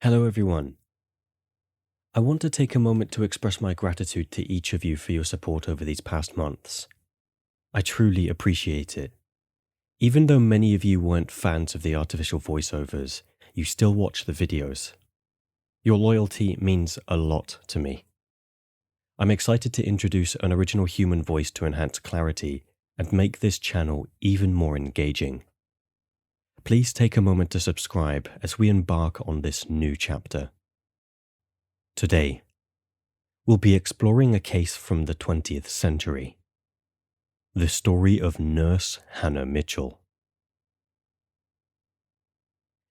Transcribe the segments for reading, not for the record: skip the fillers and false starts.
Hello, everyone. I want to take a moment to express my gratitude to each of you for your support over these past months. I truly appreciate it. Even though many of you weren't fans of the artificial voiceovers, you still watch the videos. Your loyalty means a lot to me. I'm excited to introduce an original human voice to enhance clarity and make this channel even more engaging. Please take a moment to subscribe as we embark on this new chapter. Today, we'll be exploring a case from the 20th century. The story of Nurse Hannah Mitchell.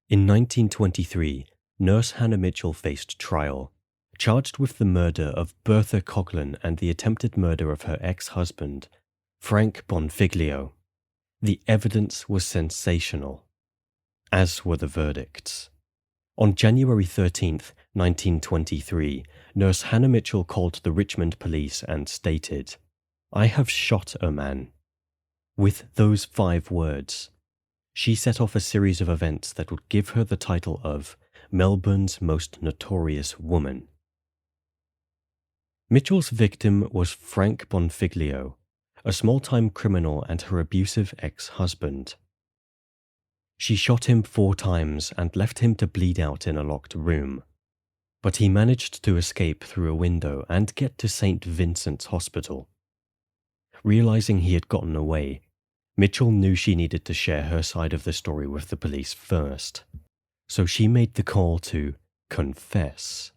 In 1923, Nurse Hannah Mitchell faced trial, charged with the murder of Bertha Coughlin and the attempted murder of her ex-husband, Frank Bonfiglio. The evidence was sensational, as were the verdicts. On January 13th, 1923, Nurse Hannah Mitchell called the Richmond police and stated, "I have shot a man." With those 5 words, she set off a series of events that would give her the title of Melbourne's most notorious woman. Mitchell's victim was Frank Bonfiglio, a small-time criminal and her abusive ex-husband. She shot him 4 times and left him to bleed out in a locked room, but he managed to escape through a window and get to St. Vincent's Hospital. Realizing he had gotten away, Mitchell knew she needed to share her side of the story with the police first, so she made the call to confess.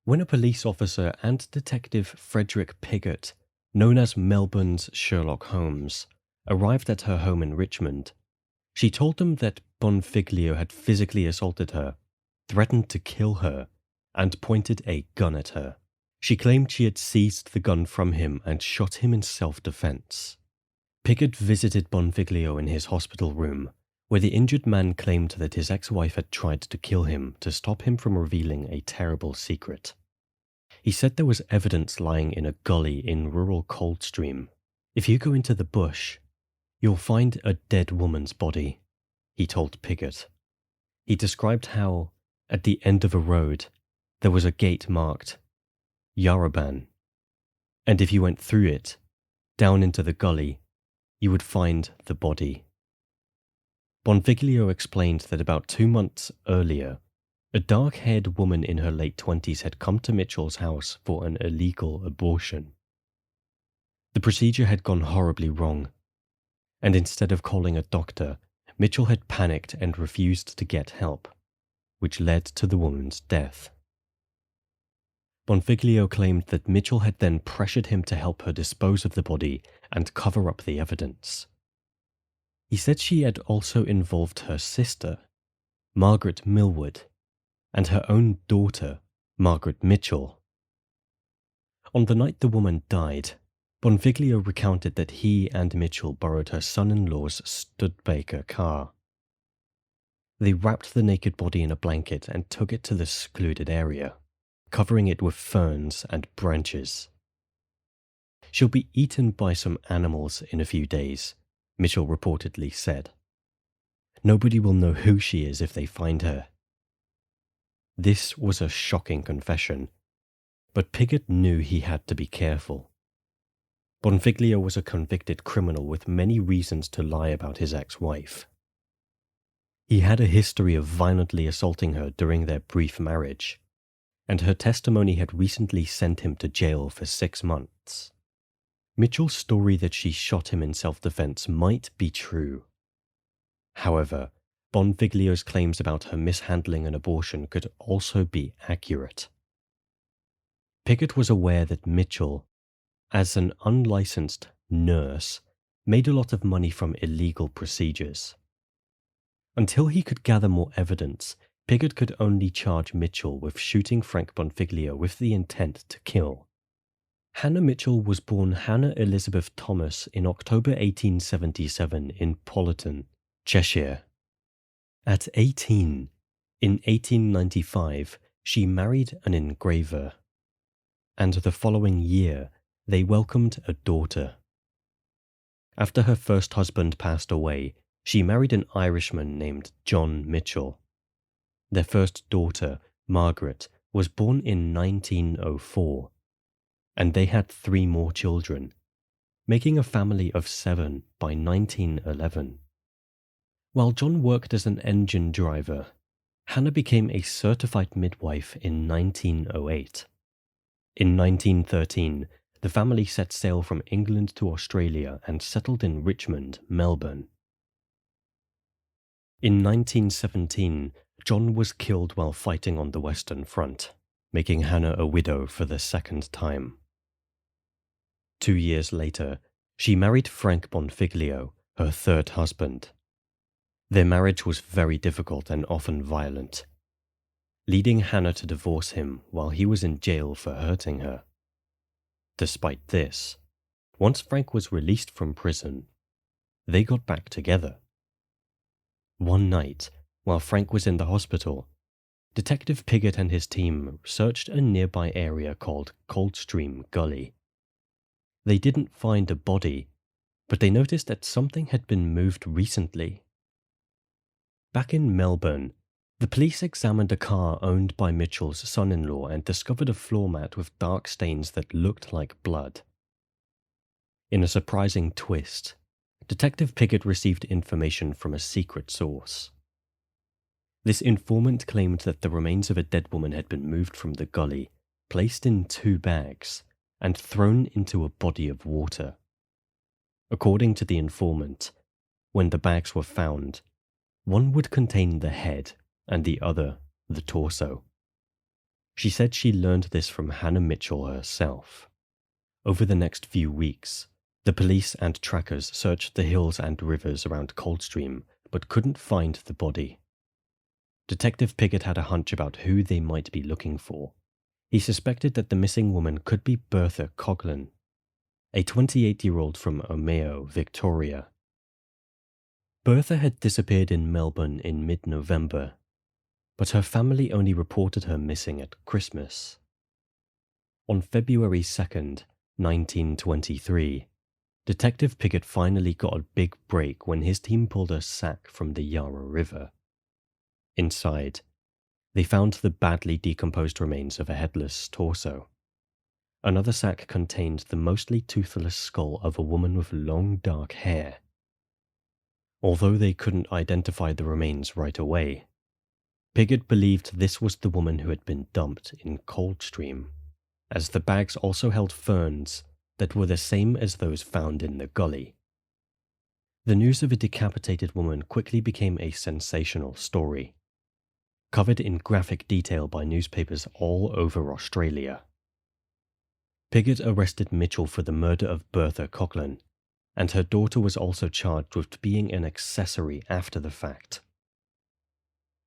When a police officer and Detective Frederick Piggott, known as Melbourne's Sherlock Holmes, arrived at her home in Richmond, she told them that Bonfiglio had physically assaulted her, threatened to kill her, and pointed a gun at her. She claimed she had seized the gun from him and shot him in self-defense. Piggott visited Bonfiglio in his hospital room, where the injured man claimed that his ex-wife had tried to kill him to stop him from revealing a terrible secret. He said there was evidence lying in a gully in rural Coldstream. "If you go into the bush, you'll find a dead woman's body," he told Piggott. He described how, at the end of a road, there was a gate marked Yaraban, and if you went through it, down into the gully, you would find the body. Bonfiglio explained that about 2 months earlier, a dark-haired woman in her late 20s had come to Mitchell's house for an illegal abortion. The procedure had gone horribly wrong, and instead of calling a doctor, Mitchell had panicked and refused to get help, which led to the woman's death. Bonfiglio claimed that Mitchell had then pressured him to help her dispose of the body and cover up the evidence. He said she had also involved her sister, Margaret Millwood, and her own daughter, Margaret Mitchell. On the night the woman died, Bonfiglio recounted that he and Mitchell borrowed her son-in-law's Studebaker car. They wrapped the naked body in a blanket and took it to the secluded area, covering it with ferns and branches. "She'll be eaten by some animals in a few days," Mitchell reportedly said. "Nobody will know who she is if they find her." This was a shocking confession, but Piggott knew he had to be careful. Bonfiglio was a convicted criminal with many reasons to lie about his ex-wife. He had a history of violently assaulting her during their brief marriage, and her testimony had recently sent him to jail for 6 months. Mitchell's story that she shot him in self-defense might be true. However, Bonfiglio's claims about her mishandling an abortion could also be accurate. Piggott was aware that Mitchell, as an unlicensed nurse, made a lot of money from illegal procedures. Until he could gather more evidence, Piggott could only charge Mitchell with shooting Frank Bonfiglio with the intent to kill. Hannah Mitchell was born Hannah Elizabeth Thomas in October 1877 in Pollerton, Cheshire. At 18, in 1895, she married an engraver, and the following year they welcomed a daughter. After her first husband passed away, she married an Irishman named John Mitchell. Their first daughter Margaret, was born in 1904, and they had 3 more children, making a family of 7 by 1911. While John worked as an engine driver, Hannah became a certified midwife in 1908. In 1913, the family set sail from England to Australia and settled in Richmond, Melbourne. In 1917, John was killed while fighting on the Western Front, making Hannah a widow for the second time. 2 years later, she married Frank Bonfiglio, her third husband. Their marriage was very difficult and often violent, leading Hannah to divorce him while he was in jail for hurting her. Despite this, once Frank was released from prison, they got back together. One night, while Frank was in the hospital, Detective Piggott and his team searched a nearby area called Coldstream Gully. They didn't find a body, but they noticed that something had been moved recently. Back in Melbourne, the police examined a car owned by Mitchell's son-in-law and discovered a floor mat with dark stains that looked like blood. In a surprising twist, Detective Piggott received information from a secret source. This informant claimed that the remains of a dead woman had been moved from the gully, placed in 2 bags, and thrown into a body of water. According to the informant, when the bags were found, one would contain the head and the other the torso. She said she learned this from Hannah Mitchell herself. Over the next few weeks, the police and trackers searched the hills and rivers around Coldstream, but couldn't find the body. Detective Piggott had a hunch about who they might be looking for. He suspected that the missing woman could be Bertha Coughlin, a 28-year-old from Omeo, Victoria. Bertha had disappeared in Melbourne in mid-November, but her family only reported her missing at Christmas. On February 2nd, 1923, Detective Piggott finally got a big break when his team pulled a sack from the Yarra River. Inside, they found the badly decomposed remains of a headless torso. Another sack contained the mostly toothless skull of a woman with long dark hair. Although they couldn't identify the remains right away, Piggott believed this was the woman who had been dumped in Coldstream, as the bags also held ferns that were the same as those found in the gully. The news of a decapitated woman quickly became a sensational story, covered in graphic detail by newspapers all over Australia. Piggott arrested Mitchell for the murder of Bertha Coughlin, and her daughter was also charged with being an accessory after the fact.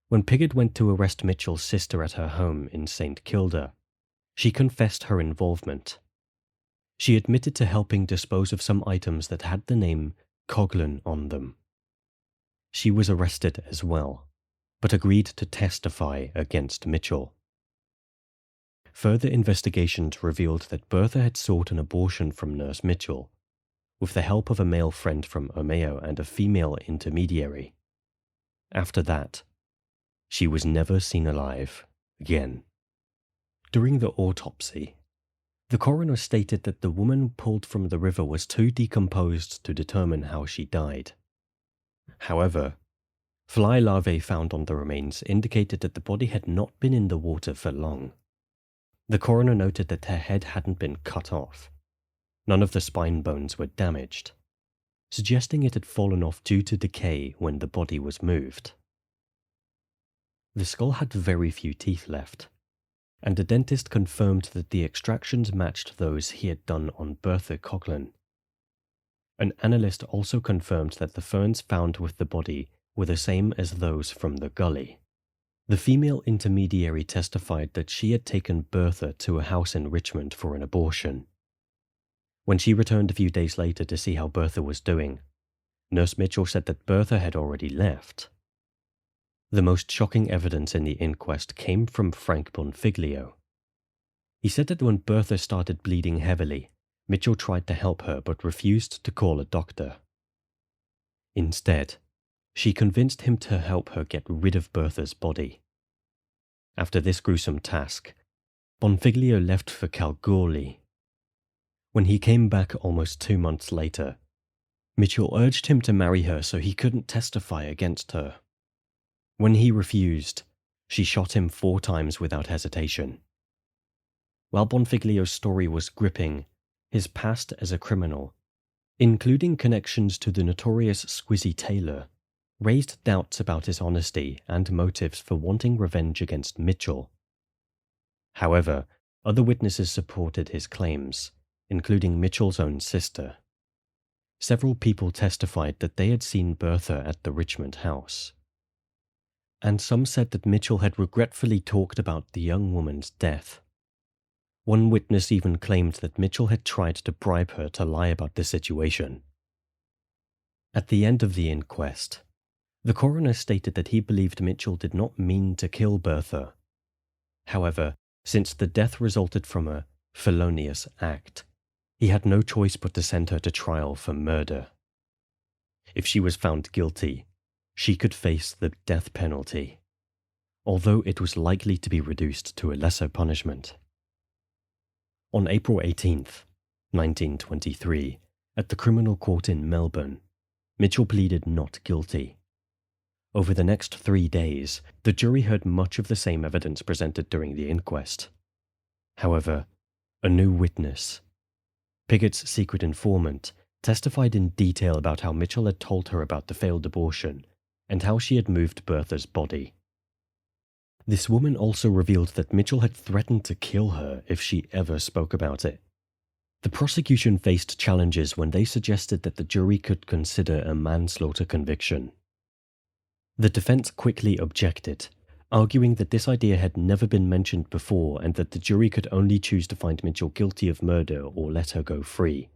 When Piggott went to arrest Mitchell's sister at her home in St Kilda, she confessed her involvement. She admitted to helping dispose of some items that had the name Coughlin on them. She was arrested as well, but agreed to testify against Mitchell. Further investigations revealed that Bertha had sought an abortion from Nurse Mitchell, with the help of a male friend from Omeo and a female intermediary. After that, she was never seen alive again. During the autopsy, the coroner stated that the woman pulled from the river was too decomposed to determine how she died. However, fly larvae found on the remains indicated that the body had not been in the water for long. The coroner noted that her head hadn't been cut off. None of the spine bones were damaged, suggesting it had fallen off due to decay when the body was moved. The skull had very few teeth left, and a dentist confirmed that the extractions matched those he had done on Bertha Coughlin. An analyst also confirmed that the ferns found with the body were the same as those from the gully. The female intermediary testified that she had taken Bertha to a house in Richmond for an abortion. When she returned a few days later to see how Bertha was doing, Nurse Mitchell said that Bertha had already left. The most shocking evidence in the inquest came from Frank Bonfiglio. He said that when Bertha started bleeding heavily, Mitchell tried to help her but refused to call a doctor. Instead, she convinced him to help her get rid of Bertha's body. After this gruesome task, Bonfiglio left for Kalgoorlie. When he came back almost 2 months later, Mitchell urged him to marry her so he couldn't testify against her. When he refused, she shot him 4 times without hesitation. While Bonfiglio's story was gripping, his past as a criminal, including connections to the notorious Squizzy Taylor, raised doubts about his honesty and motives for wanting revenge against Mitchell. However, other witnesses supported his claims, including Mitchell's own sister. Several people testified that they had seen Bertha at the Richmond house. And some said that Mitchell had regretfully talked about the young woman's death. One witness even claimed that Mitchell had tried to bribe her to lie about the situation. At the end of the inquest, the coroner stated that he believed Mitchell did not mean to kill Bertha. However, since the death resulted from a felonious act, he had no choice but to send her to trial for murder. If she was found guilty, she could face the death penalty, although it was likely to be reduced to a lesser punishment. On April 18th, 1923, at the criminal court in Melbourne, Mitchell pleaded not guilty. Over the next 3 days, the jury heard much of the same evidence presented during the inquest. However, a new witness, Piggott's secret informant, testified in detail about how Mitchell had told her about the failed abortion and how she had moved Bertha's body. This woman also revealed that Mitchell had threatened to kill her if she ever spoke about it. The prosecution faced challenges when they suggested that the jury could consider a manslaughter conviction. The defense quickly objected, arguing that this idea had never been mentioned before and that the jury could only choose to find Mitchell guilty of murder or let her go free.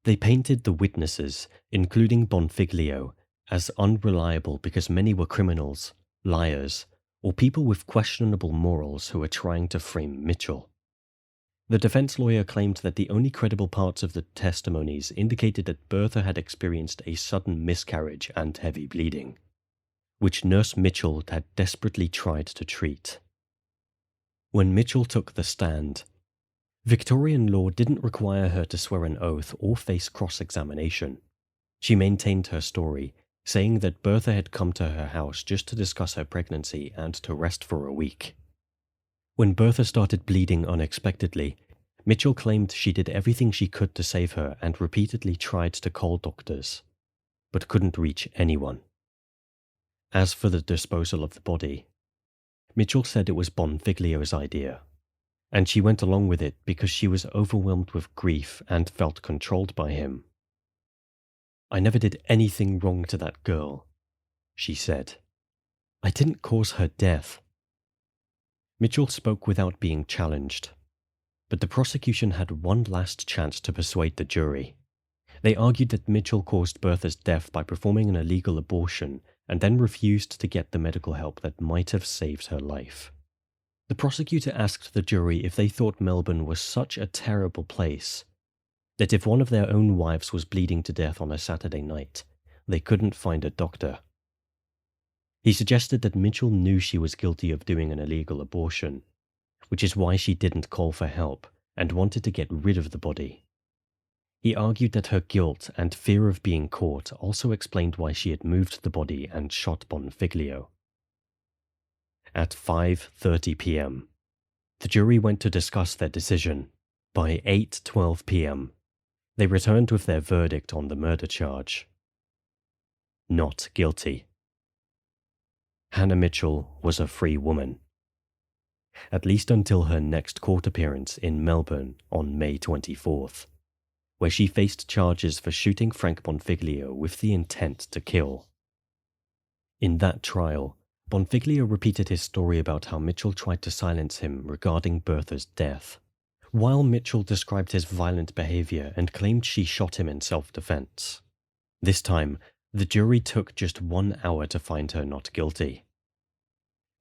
They painted the witnesses, including Bonfiglio, as unreliable because many were criminals, liars, or people with questionable morals who were trying to frame Mitchell. The defense lawyer claimed that the only credible parts of the testimonies indicated that Bertha had experienced a sudden miscarriage and heavy bleeding, which Nurse Mitchell had desperately tried to treat. When Mitchell took the stand, Victorian law didn't require her to swear an oath or face cross-examination. She maintained her story, saying that Bertha had come to her house just to discuss her pregnancy and to rest for a week. When Bertha started bleeding unexpectedly, Mitchell claimed she did everything she could to save her and repeatedly tried to call doctors, but couldn't reach anyone. As for the disposal of the body, Mitchell said it was Bonfiglio's idea, and she went along with it because she was overwhelmed with grief and felt controlled by him. "I never did anything wrong to that girl," she said. "I didn't cause her death." Mitchell spoke without being challenged, but the prosecution had one last chance to persuade the jury. They argued that Mitchell caused Bertha's death by performing an illegal abortion and then refused to get the medical help that might have saved her life. The prosecutor asked the jury if they thought Melbourne was such a terrible place that if one of their own wives was bleeding to death on a Saturday night, they couldn't find a doctor. He suggested that Mitchell knew she was guilty of doing an illegal abortion, which is why she didn't call for help and wanted to get rid of the body. He argued that her guilt and fear of being caught also explained why she had moved the body and shot Bonfiglio. At 5:30 p.m., the jury went to discuss their decision. By 8:12 p.m., they returned with their verdict on the murder charge. Not guilty. Hannah Mitchell was a free woman, at least until her next court appearance in Melbourne on May 24th, where she faced charges for shooting Frank Bonfiglio with the intent to kill. In that trial, Bonfiglio repeated his story about how Mitchell tried to silence him regarding Bertha's death, while Mitchell described his violent behavior and claimed she shot him in self-defense. This time, the jury took just 1 hour to find her not guilty.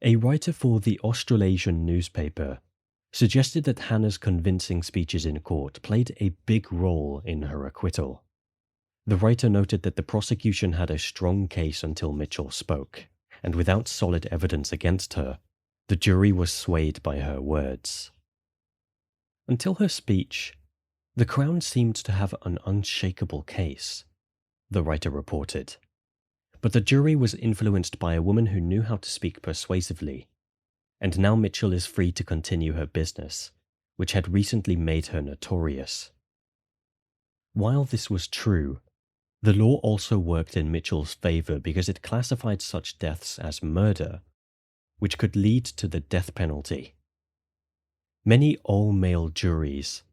A writer for the Australasian newspaper suggested that Hannah's convincing speeches in court played a big role in her acquittal. The writer noted that the prosecution had a strong case until Mitchell spoke, and without solid evidence against her, The jury was swayed by her words. Until her speech, the Crown seemed to have an unshakable case, the writer reported. But the jury was influenced by a woman who knew how to speak persuasively, and now Mitchell is free to continue her business, which had recently made her notorious. While this was true, the law also worked in Mitchell's favor because it classified such deaths as murder, which could lead to the death penalty. Many all-male juries,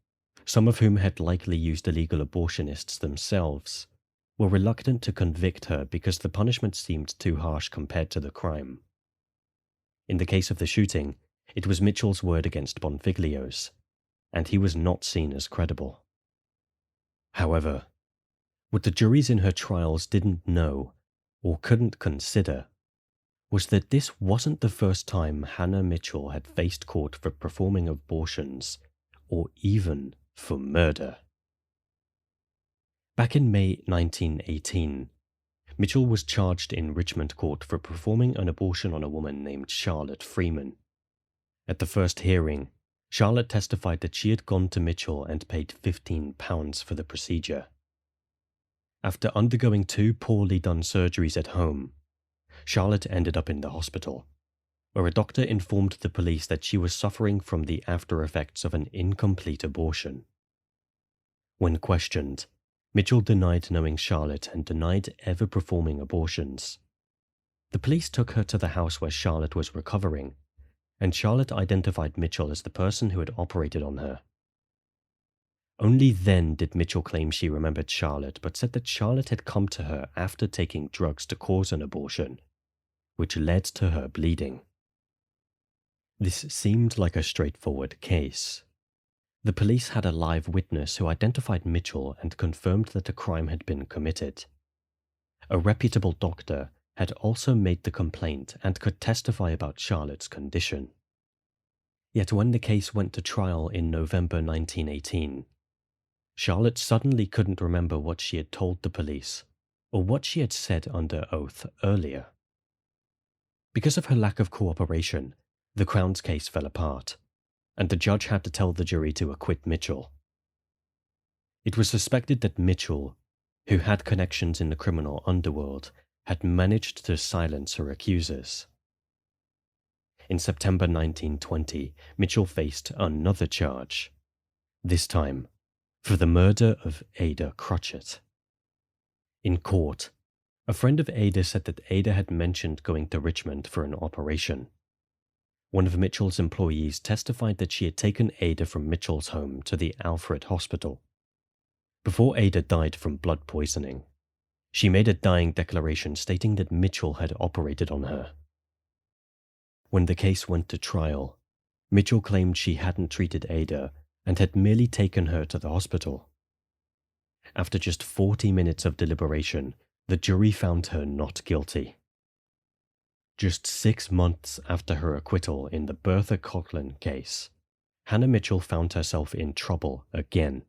some of whom had likely used illegal abortionists themselves, were reluctant to convict her because the punishment seemed too harsh compared to the crime. In the case of the shooting, it was Mitchell's word against Bonfiglio's, and he was not seen as credible. However, what the juries in her trials didn't know, or couldn't consider, was that this wasn't the first time Hannah Mitchell had faced court for performing abortions, or even for murder. Back in May 1918, Mitchell was charged in Richmond Court for performing an abortion on a woman named Charlotte Freeman. At the first hearing, Charlotte testified that she had gone to Mitchell and paid £15 for the procedure. After undergoing 2 poorly done surgeries at home, Charlotte ended up in the hospital, where a doctor informed the police that she was suffering from the after effects of an incomplete abortion. When questioned, Mitchell denied knowing Charlotte and denied ever performing abortions. The police took her to the house where Charlotte was recovering, and Charlotte identified Mitchell as the person who had operated on her. Only then did Mitchell claim she remembered Charlotte, but said that Charlotte had come to her after taking drugs to cause an abortion, which led to her bleeding. This seemed like a straightforward case. The police had a live witness who identified Mitchell and confirmed that a crime had been committed. A reputable doctor had also made the complaint and could testify about Charlotte's condition. Yet when the case went to trial in November 1918, Charlotte suddenly couldn't remember what she had told the police or what she had said under oath earlier. Because of her lack of cooperation, the Crown's case fell apart, and the judge had to tell the jury to acquit Mitchell. It was suspected that Mitchell, who had connections in the criminal underworld, had managed to silence her accusers. In September 1920, Mitchell faced another charge, this time for the murder of Ada Crutchett. In court, a friend of Ada said that Ada had mentioned going to Richmond for an operation. One of Mitchell's employees testified that she had taken Ada from Mitchell's home to the Alfred Hospital. Before Ada died from blood poisoning, she made a dying declaration stating that Mitchell had operated on her. When the case went to trial, Mitchell claimed she hadn't treated Ada and had merely taken her to the hospital. After just 40 minutes of deliberation, the jury found her not guilty. Just 6 months after her acquittal in the Bertha Coughlin case, Hannah Mitchell found herself in trouble again.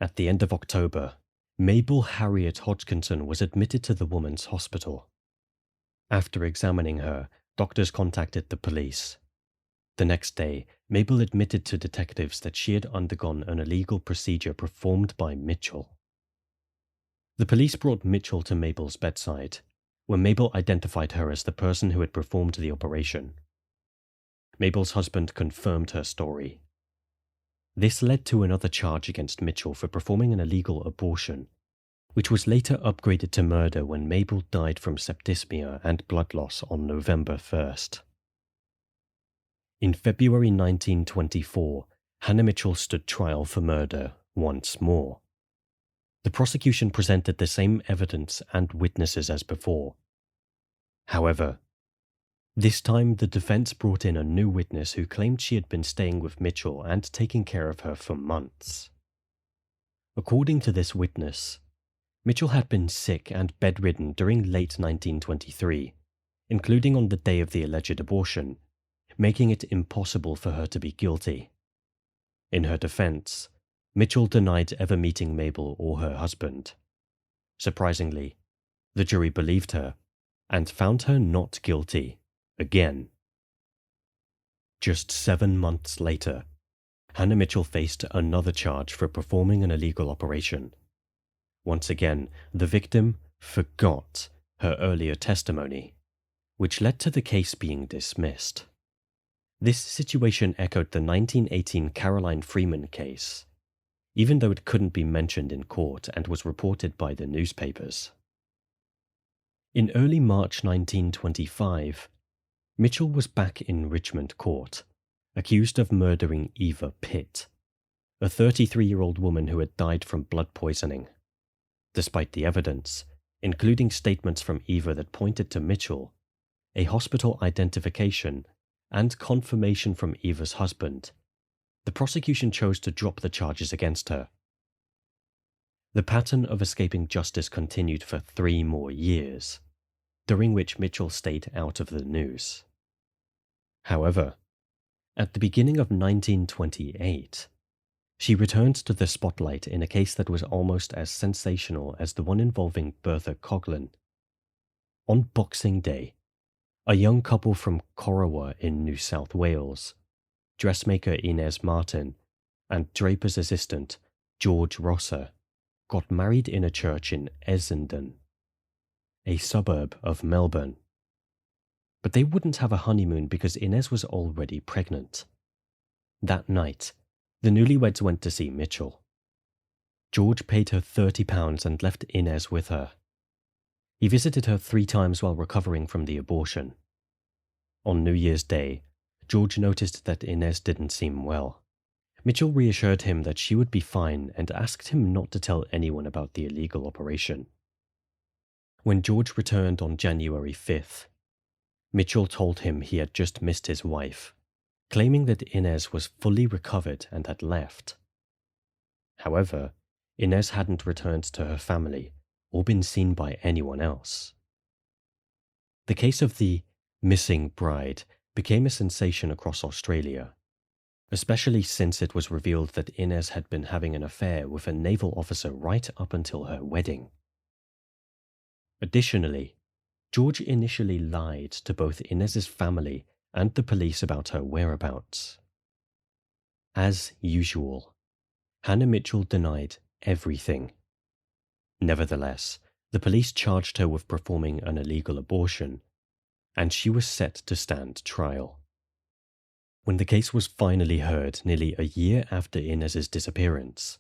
At the end of October, Mabel Harriet Hodgkinson was admitted to the woman's hospital. After examining her, doctors contacted the police. The next day, Mabel admitted to detectives that she had undergone an illegal procedure performed by Mitchell. The police brought Mitchell to Mabel's bedside, where Mabel identified her as the person who had performed the operation. Mabel's husband confirmed her story. This led to another charge against Mitchell for performing an illegal abortion, which was later upgraded to murder when Mabel died from septicemia and blood loss on November 1st. In February 1924, Hannah Mitchell stood trial for murder once more. The prosecution presented the same evidence and witnesses as before. However, this time the defense brought in a new witness who claimed she had been staying with Mitchell and taking care of her for months. According to this witness, Mitchell had been sick and bedridden during late 1923, including on the day of the alleged abortion, making it impossible for her to be guilty. In her defense, Mitchell denied ever meeting Mabel or her husband. Surprisingly, the jury believed her and found her not guilty again. Just 7 months later, Hannah Mitchell faced another charge for performing an illegal operation. Once again, the victim forgot her earlier testimony, which led to the case being dismissed. This situation echoed the 1918 Caroline Freeman case, even though it couldn't be mentioned in court and was reported by the newspapers. In early March 1925, Mitchell was back in Richmond Court, accused of murdering Eva Pitt, a 33-year-old woman who had died from blood poisoning. Despite the evidence, including statements from Eva that pointed to Mitchell, a hospital identification, and confirmation from Eva's husband, the prosecution chose to drop the charges against her. The pattern of escaping justice continued for 3 more years, during which Mitchell stayed out of the news. However, at the beginning of 1928, she returned to the spotlight in a case that was almost as sensational as the one involving Bertha Coughlin. On Boxing Day, a young couple from Corowa in New South Wales, dressmaker Inez Martin and draper's assistant George Rosser, got married in a church in Essendon, a suburb of Melbourne. But they wouldn't have a honeymoon because Inez was already pregnant. That night, the newlyweds went to see Mitchell. George paid her £30 and left Inez with her. He visited her 3 times while recovering from the abortion. On New Year's Day, George noticed that Inez didn't seem well. Mitchell reassured him that she would be fine and asked him not to tell anyone about the illegal operation. When George returned on January 5th, Mitchell told him he had just missed his wife, claiming that Inez was fully recovered and had left. However, Inez hadn't returned to her family or been seen by anyone else. The case of the missing bride became a sensation across Australia, especially since it was revealed that Inez had been having an affair with a naval officer right up until her wedding. Additionally, George initially lied to both Inez's family and the police about her whereabouts. As usual, Hannah Mitchell denied everything. Nevertheless, the police charged her with performing an illegal abortion, and she was set to stand trial. When the case was finally heard nearly a year after Inez's disappearance,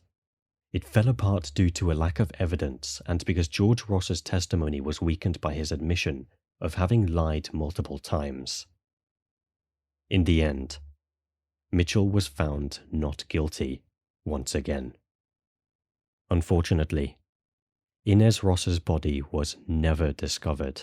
it fell apart due to a lack of evidence and because George Ross's testimony was weakened by his admission of having lied multiple times. In the end, Mitchell was found not guilty once again. Unfortunately, Inez Ross's body was never discovered.